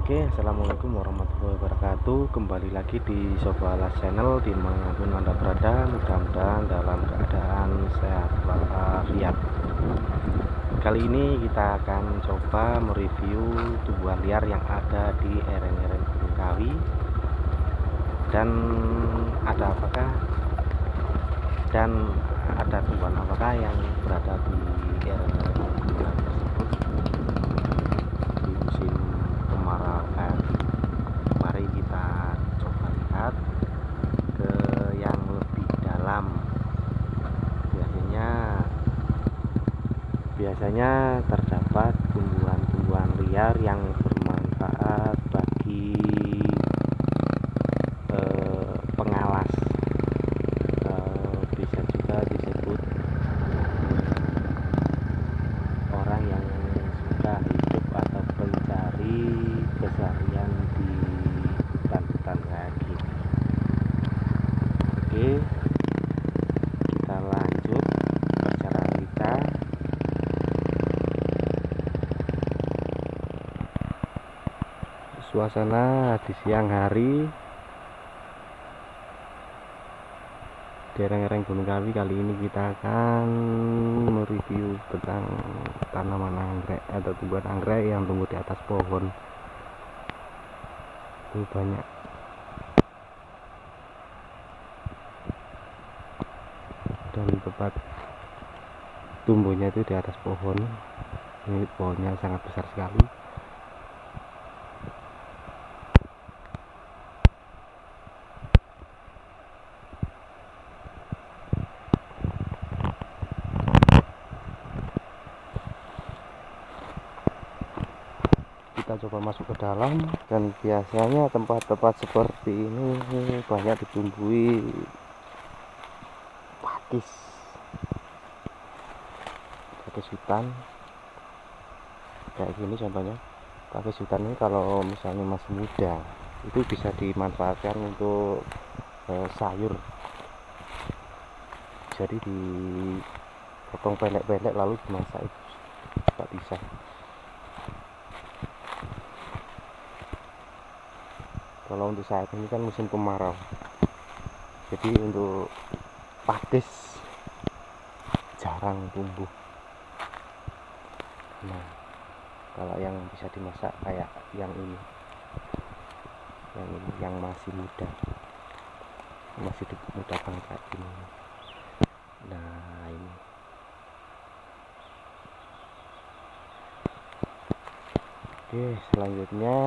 Oke, assalamualaikum warahmatullahi wabarakatuh. Kembali lagi di Sobalas Channel, dimanapun Anda berada, mudah-mudahan dalam keadaan sehat walafiat. Kali ini kita akan coba mereview tumbuhan liar yang ada di lereng-lereng Gunung Kawi, dan ada tumbuhan apakah yang berada di lereng-lereng gunung tersebut di musim kemarau. Mari kita coba lihat ke yang lebih dalam. Biasanya terdapat tumbuhan-tumbuhan liar yang bermanfaat bagi pengalas, bisa juga disebut orang yang suka hidup atau pencari keseharian di hutan-hutan kayak gini. Oke, kita lanjut perjalanan kita. Suasana di siang hari di lereng Gunung Kawi. Kali ini kita akan mereview tentang tanaman anggrek atau tumbuhan anggrek yang tumbuh di atas pohon. Ini banyak. Dan tempat tumbuhnya itu di atas pohon. Ini pohonnya sangat besar sekali. Kita coba masuk ke dalam, dan biasanya tempat-tempat seperti ini banyak ditumbuhi pakis hutan kayak gini. Contohnya pakis hutan ini kalau misalnya masih muda itu bisa dimanfaatkan untuk sayur, jadi dipotong pendek-pendek lalu dimasak, itu juga bisa. Kalau untuk saat ini kan musim kemarau, jadi untuk pakis jarang tumbuh. Nah, kalau yang bisa dimasak kayak yang ini, yang masih muda banget kayak gini. Nah, ini. Oke, selanjutnya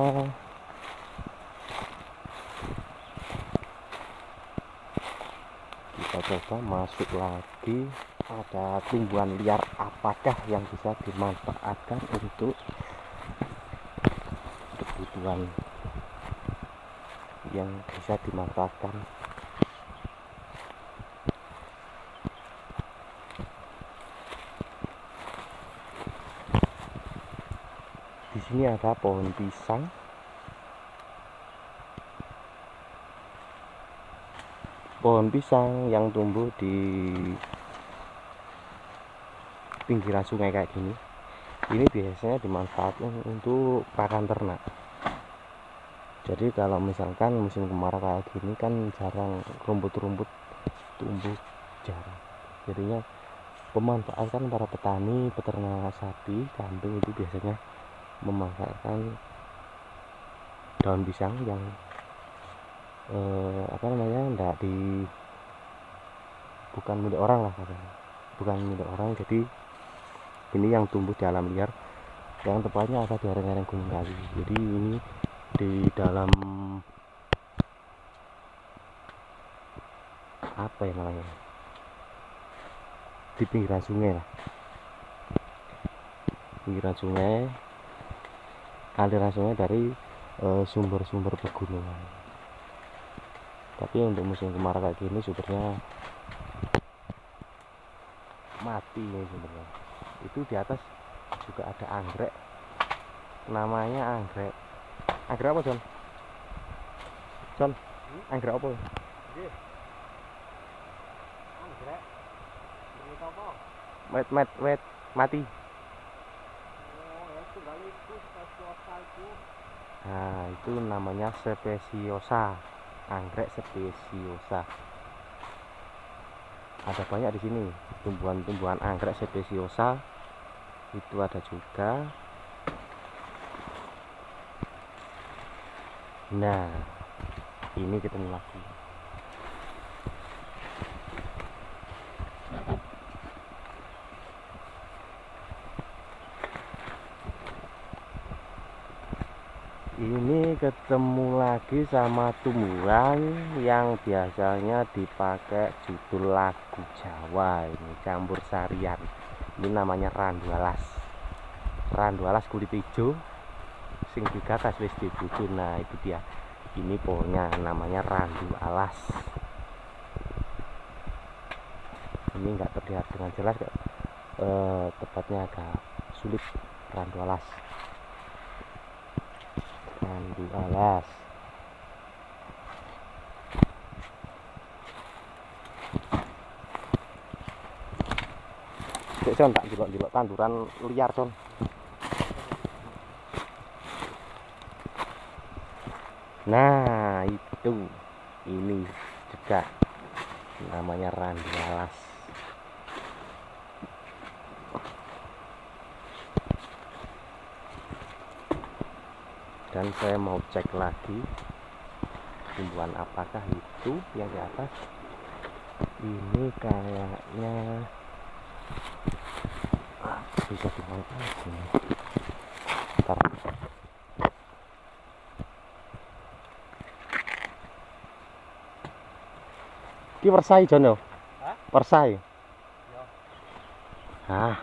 kita coba masuk lagi. Ada tumbuhan liar apakah yang bisa dimanfaatkan untuk kebutuhan yang bisa dimanfaatkan. Di sini ada pohon pisang. Pohon pisang yang tumbuh di pinggiran sungai kayak gini, ini biasanya dimanfaatkan untuk pakan ternak. Jadi kalau misalkan musim kemarau kayak gini kan jarang rumput-rumput tumbuh, jarang. Jadinya pemanfaatan para petani, peternak sapi, kambing itu biasanya memanfaatkan daun pisang yang bukan milik orang lah katanya, bukan milik orang. Jadi ini yang tumbuh di alam liar, yang tepatnya ada di lereng-lereng Gunung Kawi. Jadi ini di dalam apa ya namanya, di pinggiran sungai lah, pinggiran sungai, aliran sungai dari sumber-sumber pegunungan. Tapi untuk musim kemarau kayak gini sumbernya mati ya sebenarnya. Itu di atas juga ada anggrek, namanya anggrek apa John? Anggrek apa? Anggrek apa? Wet mati. Oh, ya itu balik itu pas itu. Nah, itu namanya spesiosa, anggrek spesiosa. Ada banyak di sini tumbuhan-tumbuhan anggrek spesiosa. Itu ada juga. Nah, ini ketemu lagi. Ini ketemu lagi sama tumbuhan yang biasanya dipakai judul lagu Jawa, ini campur sarian. Ini namanya randu alas. Randu alas kulit hijau sing digatas wis dibucu. Nah, itu dia. Ini pohonnya namanya randu alas. Ini enggak terlihat dengan jelas, tepatnya agak sulit. Randu alas. Randu alas. Cek Con, tak jelok-jelok tanduran liar Con. Nah, itu ini juga namanya randu alas. Dan saya mau cek lagi tumbuhan apakah itu yang di atas. Ini kayaknya bisa dimangkas ini. Bentar. Ini persai Jon yo. Hah? Persai. Yo. Nah.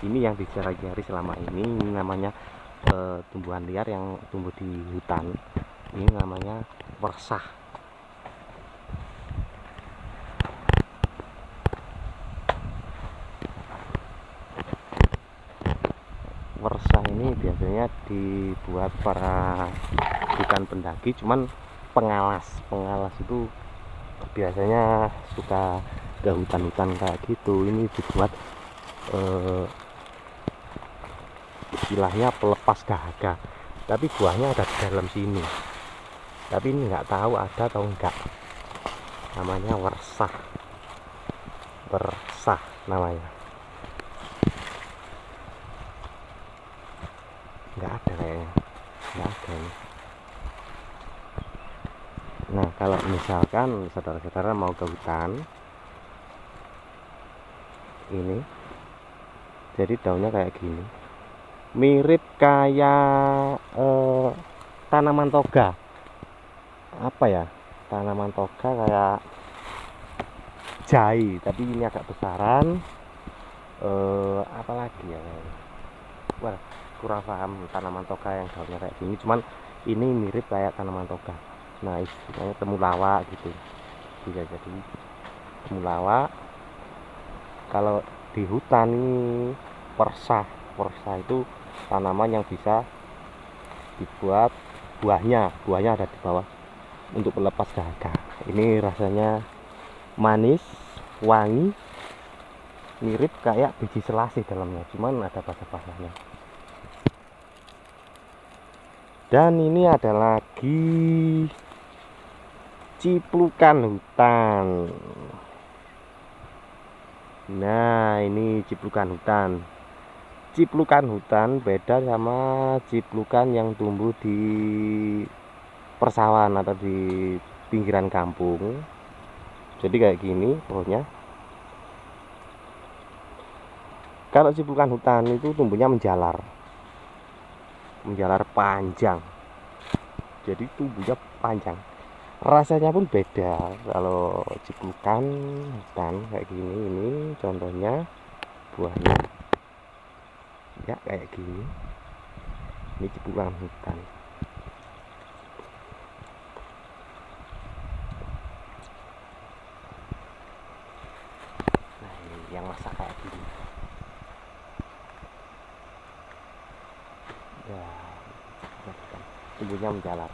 Ini yang dicari-cari selama ini namanya tumbuhan liar yang tumbuh di hutan. Ini namanya persah. Persah ini biasanya dibuat para bukan pendaki, cuman pengalas. Pengalas itu biasanya suka ke hutan-hutan kayak gitu. Ini dibuat istilahnya pelepas dahaga, tapi buahnya ada di dalam sini. Tapi ini nggak tahu ada atau enggak. Namanya wersah. Wersah namanya. Nggak ada kayaknya. Nggak ada ini. Nah, kalau misalkan saudara-saudara mau ke hutan, ini jadi daunnya kayak gini, mirip kayak tanaman toga. Apa ya, tanaman toga kayak jahe, tapi ini agak besaran. Apalagi ya, wah kurang paham tanaman toga yang daunnya kayak gini, cuman ini mirip kayak tanaman toga. Nah, istilahnya temulawak gitu, bisa jadi temulawak. Kalau di hutan ini persah itu tanaman yang bisa dibuat buahnya ada di bawah untuk melepas dahaga. Ini rasanya manis, wangi, mirip kayak biji selasih dalamnya, cuman ada basah-basahnya. Dan ini ada lagi ciplukan hutan. Nah, ini ciplukan hutan. Ciplukan hutan beda sama ciplukan yang tumbuh di persawahan atau di pinggiran kampung. Jadi kayak gini pohonnya. Kalau ciplukan hutan itu tumbuhnya menjalar. Menjalar panjang. Jadi tumbuhnya panjang. Rasanya pun beda. Kalau ciplukan hutan kayak gini, ini contohnya buahnya ya kayak gini. Ini ciplukan hutan. Nah, ini yang masak kayak gini ya, tumbuhnya menjalar.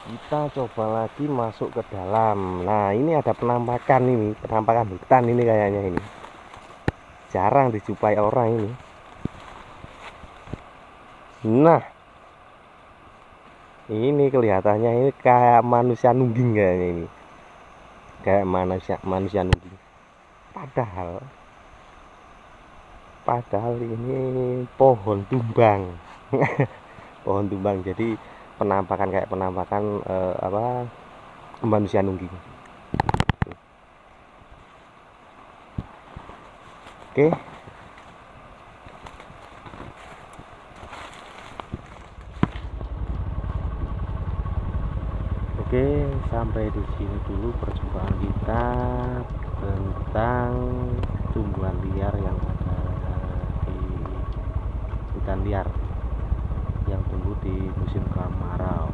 Kita coba lagi masuk ke dalam. Nah, ini ada penampakan hutan ini kayaknya ini. jarang dijumpai orang ini. Nah, ini kelihatannya ini kayak manusia nungging kayaknya ini. Kayak manusia nungging. Padahal ini pohon tumbang. Pohon tumbang. Jadi penampakan kayak penampakan manusia nungging. Oke. Oke, sampai di sini dulu perjumpaan kita tentang tumbuhan liar yang ada di hutan liar yang tumbuh di musim kemarau.